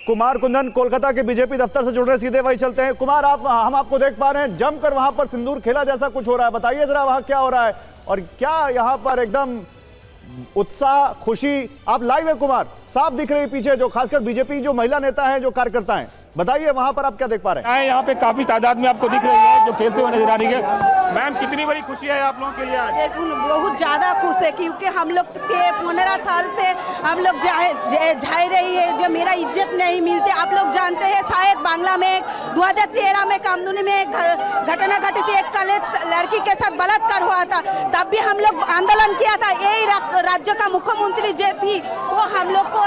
कुमार कुंदन कोलकाता के बीजेपी दफ्तर से जुड़ रहे, सीधे वही चलते हैं। कुमार, हम आपको देख पा रहे हैं जमकर वहां पर सिंदूर खेला जैसा कुछ हो रहा है, बताइए जरा वहां क्या हो रहा है और क्या यहां पर एकदम उत्साह, खुशी, आप लाइव है कुमार, साफ दिख रही है पीछे जो खासकर बीजेपी जो महिला नेता हैं, जो कार्यकर्ता हैं, बताइए वहां पर आप क्या देख पा रहे हैं? यहाँ पे काफी तादाद में आपको दिख रही है जो खेलते हुए नजर आ रही है। मैम, कितनी बड़ी खुशी है आप लोगों के लिए आज? बहुत ज्यादा खुश है क्योंकि हम लोग 15 साल से हम लोग झाई रही है, जो मेरा इज्जत नहीं मिलते। आप लोग जानते हैं शायद बांग्ला में 2013 में कामदूनी में घटना घटी थी, एक कॉलेज लड़की के साथ बलात्कार हुआ था, तब भी हम लोग आंदोलन किया था। यही राज्य का मुख्यमंत्री जो थी वो हम लोग को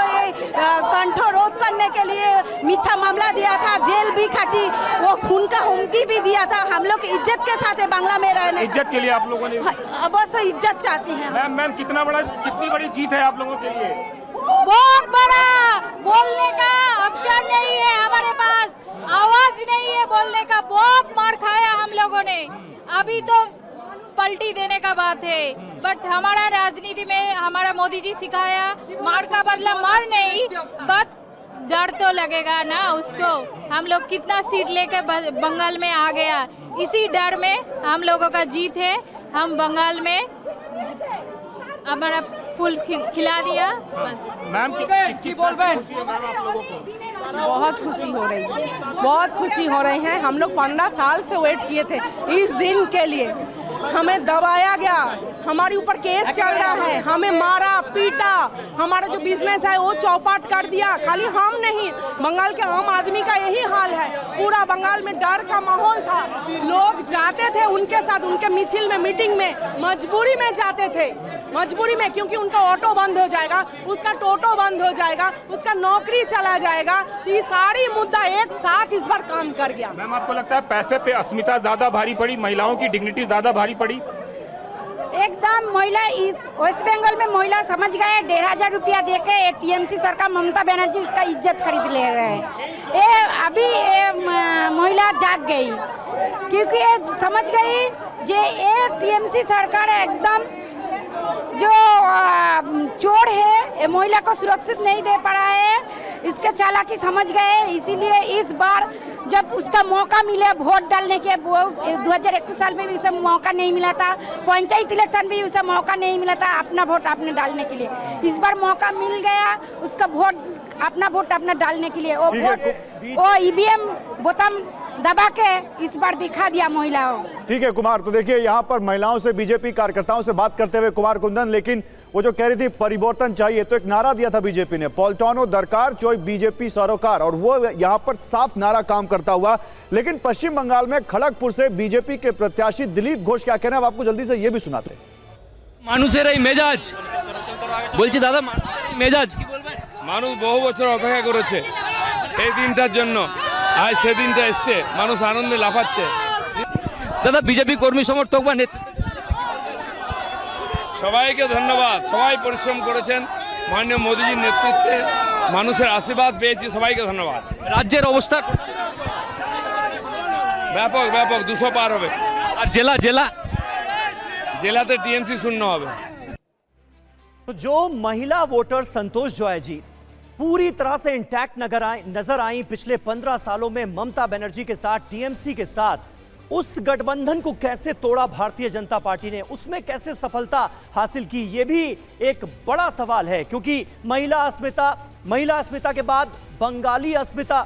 कंठरोध करने के लिए मिथ्या मामला दिया था, जेल भी खाटी, वो खून का हुमकी भी दिया था। हम लोग इज्जत के साथ बांग्ला में रहने, इज्जत के लिए आप लोगों ने अवश्य इज्जत चाहती हैं। मैम कितनी बड़ी जीत है आप लोगों के लिए? बहुत बड़ा, बोलने का ऑप्शन नहीं है हमारे पास, आवाज नहीं है बोलने का। बहुत मार खाया हम लोगों ने, अभी तो पलटी देने का बात है, बट हमारा राजनीति में हमारा मोदी जी सिखाया मार का बदला मार नहीं, बट डर तो लगेगा ना उसको। हम लोग कितना सीट लेकर बंगाल में आ गया, इसी डर में हम लोगों का जीत है। हम बंगाल में हमारा फूल खिला दिया बस। मैम की बोल रहे बहुत खुशी हो रही है, बहुत खुशी हो रही है। हम लोग 15 साल से वेट किए थे इस दिन के लिए, हमें दबाया गया, हमारे ऊपर केस चल रहा है, हमें मारा पीटा, हमारा जो बिजनेस है वो चौपाट कर दिया। खाली हम नहीं, बंगाल के आम आदमी का यही हाल है। पूरा बंगाल में डर का माहौल था, लोग जाते थे उनके साथ, उनके मिছিল में, मीटिंग में, मजबूरी में जाते थे, मजबूरी में, क्योंकि उनका ऑटो बंद हो जाएगा, उसका टोटो बंद हो जाएगा, उसका नौकरी चला जाएगा। तो ये सारी मुद्दा एक साथ इस बार काम कर गया। मैम, आपको लगता है पैसे पे अस्मिता ज्यादा भारी पड़ी, महिलाओं की डिग्निटी ज्यादा भारी पड़ी? एकदम महिला इस वेस्ट बंगाल में महिला समझ गए, 1,500 रुपया देके टीएमसी सरकार ममता बनर्जी उसका इज्जत खरीद ले रहे हैं। ये अभी महिला जाग गई क्योंकि ये समझ गई जे ये टीएमसी सरकार एकदम जो चोर है, ये महिला को सुरक्षित नहीं दे पा रहा है, इसके चालाकी समझ गए। इसीलिए इस बार जब उसका मौका मिला वोट डालने के, 2021 साल में भी उसे मौका नहीं मिला था, पंचायत इलेक्शन भी उसे मौका नहीं मिला था अपना वोट अपने डालने के लिए। इस बार मौका मिल गया उसका वोट अपना डालने के लिए। वो ईवीएम बोताम दबा के इस बार दिखा दिया महिलाओं। ठीक है कुमार, तो देखिए यहाँ पर महिलाओं से, बीजेपी कार्यकर्ताओं से बात करते हुए कुमार कुंदन, लेकिन वो जो कह रही थी परिवर्तन चाहिए, तो एक नारा दिया था बीजेपी ने, पॉल्टानो दरकार चोई बीजेपी सरोकार, और वो यहाँ पर साफ नारा काम करता हुआ। लेकिन पश्चिम बंगाल में खड़गपुर से बीजेपी के प्रत्याशी दिलीप घोष क्या कहना है, आपको जल्दी से ये भी सुनाते हैं। মানুষের এই মেজাজ বলছি দাদা, মেজাজ কি বলবেন? মানুষ বহু বছর অপেক্ষা করেছে এই দিনটার জন্য, আজ সেদিনটা এসছে, মানুষ আনন্দে লাফাচ্ছে। দাদা, বিজেপি কর্মী সমর্থক বা নেতৃত্ব সবাইকে ধন্যবাদ, সবাই পরিশ্রম করেছেন মাননীয় মোদিজির নেতৃত্বে, মানুষের আশীর্বাদ পেয়েছি, সবাইকে ধন্যবাদ। রাজ্যের অবস্থা ব্যাপক ব্যাপক 200 পার হবে। আর জেলাতে টিএমসি শূন্য হবে। तो जो महिला वोटर संतोष जॉय जी पूरी तरह से इंटैक्ट नजर आई पिछले 15 सालों में ममता बनर्जी के साथ, टीएमसी के साथ, उस गठबंधन को कैसे तोड़ा भारतीय जनता पार्टी ने, उसमें कैसे सफलता हासिल की, यह भी एक बड़ा सवाल है। क्योंकि महिला अस्मिता के बाद बंगाली अस्मिता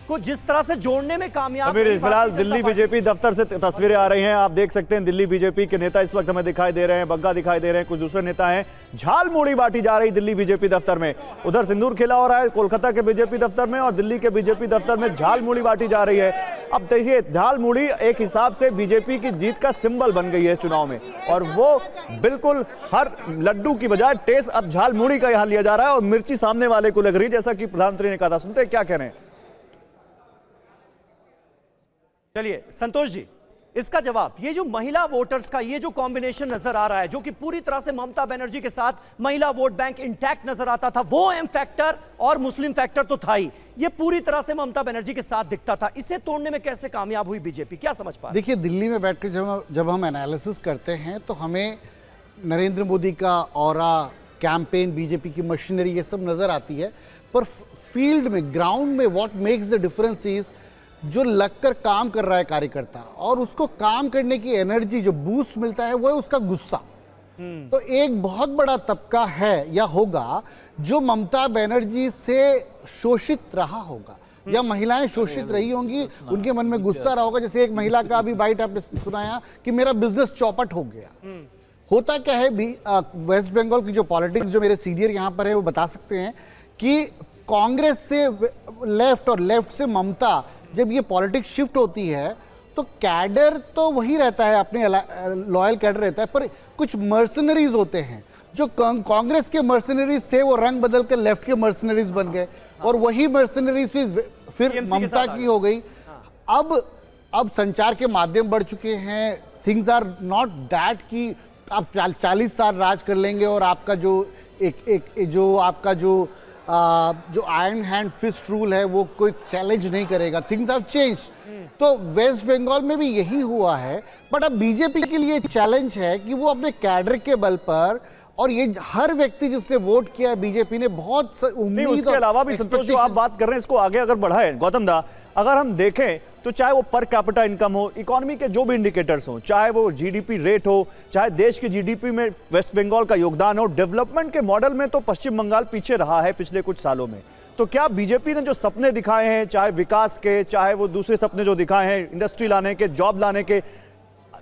को जिस तरह से जोड़ने में कामयाब। फिलहाल दिल्ली बीजेपी दफ्तर से तस्वीरें आ रही हैं, आप देख सकते हैं दिल्ली बीजेपी के नेता इस वक्त हमें दिखाई दे रहे हैं, बग्गा दिखाई दे रहे हैं, कुछ दूसरे नेता हैं। झालमुड़ी बांटी जा रही दिल्ली बीजेपी दफ्तर में, उधर सिंदूर खेला हो रहा है कोलकाता के बीजेपी दफ्तर में, और दिल्ली के बीजेपी दफ्तर में झालमुड़ी बांटी जा रही है। अब देखिए, झालमुड़ी एक हिसाब से बीजेपी की जीत का सिंबल बन गई है चुनाव में, और वो बिल्कुल हर लड्डू की बजाय टेस्ट अब झालमुड़ी का यहां लिया जा रहा है, और मिर्ची सामने वाले को लग रही है, जैसा कि प्रधानमंत्री ने कहा था। सुनते क्या कह रहे हैं? चलिए संतोष जी, इसका जवाब, ये जो महिला वोटर्स का ये जो कॉम्बिनेशन नजर आ रहा है, जो कि पूरी तरह से ममता बनर्जी के साथ महिला वोट बैंक इंटैक्ट नजर आता था, वो एम फैक्टर और मुस्लिम फैक्टर तो था ही, ये पूरी तरह से ममता बनर्जी के साथ दिखता था। इसे तोड़ने में कैसे कामयाब हुई बीजेपी, क्या समझ पा? देखिए, दिल्ली में बैठकर जब हम एनालिसिस करते हैं तो हमें नरेंद्र मोदी का ऑरा, कैंपेन, बीजेपी की मशीनरी, ये सब नजर आती है। पर फील्ड में, ग्राउंड में what makes the difference is जो लगकर काम कर रहा है कार्यकर्ता, और उसको काम करने की एनर्जी जो बूस्ट मिलता है वो है उसका गुस्सा। तो एक बहुत बड़ा तबका है या होगा जो ममता बनर्जी से शोषित रहा होगा, या महिलाएं शोषित रही होंगी, उनके मन में गुस्सा रहा होगा। जैसे एक महिला का अभी बाइट आपने सुनाया कि मेरा बिजनेस चौपट हो गया। होता क्या है वेस्ट बंगाल की जो पॉलिटिक्स, जो मेरे सीनियर यहाँ पर है वो बता सकते हैं कि कांग्रेस से लेफ्ट और लेफ्ट से ममता, जब ये पॉलिटिक्स शिफ्ट होती है तो कैडर तो वही रहता है, अपने लॉयल कैडर रहता है, पर कुछ मर्सनरीज होते हैं जो कांग्रेस के मर्सनरीज थे, वो रंग बदल कर लेफ्ट के मर्सनरीज बन गए, और वही मर्सनरीज फिर ममता की हो गई। अब संचार के माध्यम बढ़ चुके हैं, थिंग्स आर नॉट दैट कि आप 40 साल राज कर लेंगे और आपका जो आयरन हैंड फिस्ट रूल है वो कोई चैलेंज नहीं करेगा। Things have changed. तो वेस्ट बंगाल में भी यही हुआ है, बट अब बीजेपी के लिए चैलेंज है कि वो अपने कैडर के बल पर, और ये हर व्यक्ति जिसने वोट किया है बीजेपी ने बहुत उम्मीद, उसके अलावा भी संतोष जो आप बात कर रहे हैं इसको आगे अगर बढ़ाएं गौतम दा, अगर हम देखें तो चाहे वो पर कैपिटा इनकम हो, इकोनॉमी के जो भी इंडिकेटर्स हो, चाहे वो जीडीपी रेट हो, चाहे देश की जीडीपी में वेस्ट बंगाल का योगदान हो, डेवलपमेंट के मॉडल में तो पश्चिम बंगाल पीछे रहा है पिछले कुछ सालों में। तो क्या बीजेपी ने जो सपने दिखाए हैं, चाहे विकास के, चाहे वो दूसरे सपने जो दिखाए हैं इंडस्ट्री लाने के, जॉब लाने के,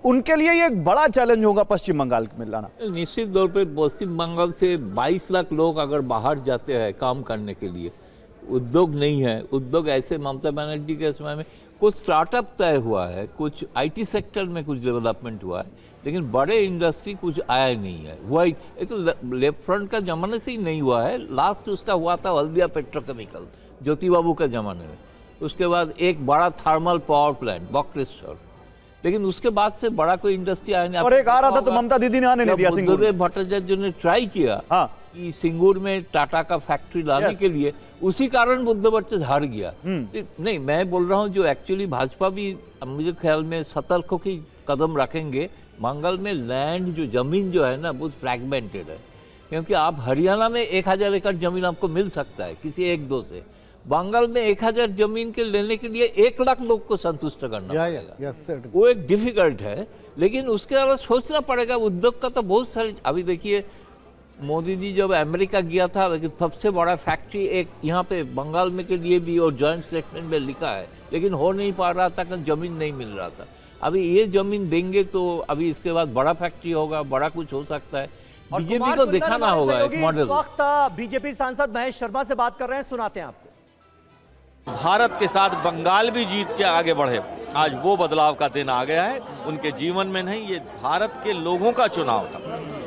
उनके लिए ये एक बड़ा चैलेंज होगा पश्चिम बंगाल में लाना? निश्चित तौर पे पश्चिम बंगाल से 22 लाख लोग अगर बाहर जाते हैं काम करने के लिए, उद्योग नहीं है। उद्योग ऐसे ममता बनर्जी के समय में कुछ स्टार्टअप तय हुआ है, कुछ आईटी सेक्टर में कुछ डेवलपमेंट हुआ है, लेकिन बड़े इंडस्ट्री कुछ आया नहीं है। हुआ ये तो लेफ्ट फ्रंट का जमाने से ही नहीं हुआ है। लास्ट उसका हुआ था हल्दिया पेट्रोकेमिकल, ज्योति बाबू के ज़माने में। उसके बाद एक बड़ा थर्मल पावर प्लांट बॉक्रेश्वर, लेकिन उसके बाद से बड़ा कोई इंडस्ट्री आया नहीं। और एक आ रहा था तो ममता दीदी ने आने नहीं दिया। सिंगूर भट्टाचार्य ने ट्राई किया कि सिंगूर में टाटा का फैक्ट्री लाने के लिए, उसी कारण बुद्ध भट्टाचार्य हार गया। नहीं, मैं बोल रहा हूँ जो एक्चुअली भाजपा भी मुझे ख्याल में सतर्क की कदम रखेंगे। बंगाल में लैंड जो जमीन जो है ना बहुत फ्रैगमेंटेड है, क्योंकि आप हरियाणा में 1000 एकड़ जमीन आपको मिल सकता है किसी एक दो से। बंगाल में 1000 जमीन के लेने के लिए 1 लाख लोग को संतुष्ट करना पड़ेगा। वो एक डिफिकल्ट है, लेकिन उसके अलावा सोचना पड़ेगा। उद्योग का तो बहुत सारे, अभी देखिए मोदी जी जब अमेरिका गया था, लेकिन सबसे बड़ा फैक्ट्री एक यहाँ पे बंगाल में के लिए भी और जॉइंट स्टेटमेंट में लिखा है, लेकिन हो नहीं पा रहा था क्योंकि जमीन नहीं मिल रहा था। अभी ये जमीन देंगे तो अभी इसके बाद बड़ा फैक्ट्री होगा, बड़ा कुछ हो सकता है। बीजेपी को दिखाना होगा एक मॉडल। इस वक्त बीजेपी सांसद महेश शर्मा से बात कर रहे हैं, सुनाते हैं आपको। भारत के साथ बंगाल भी जीत के आगे बढ़े, आज वो बदलाव का दिन आ गया है। उनके जीवन में नहीं, ये भारत के लोगों का चुनाव था।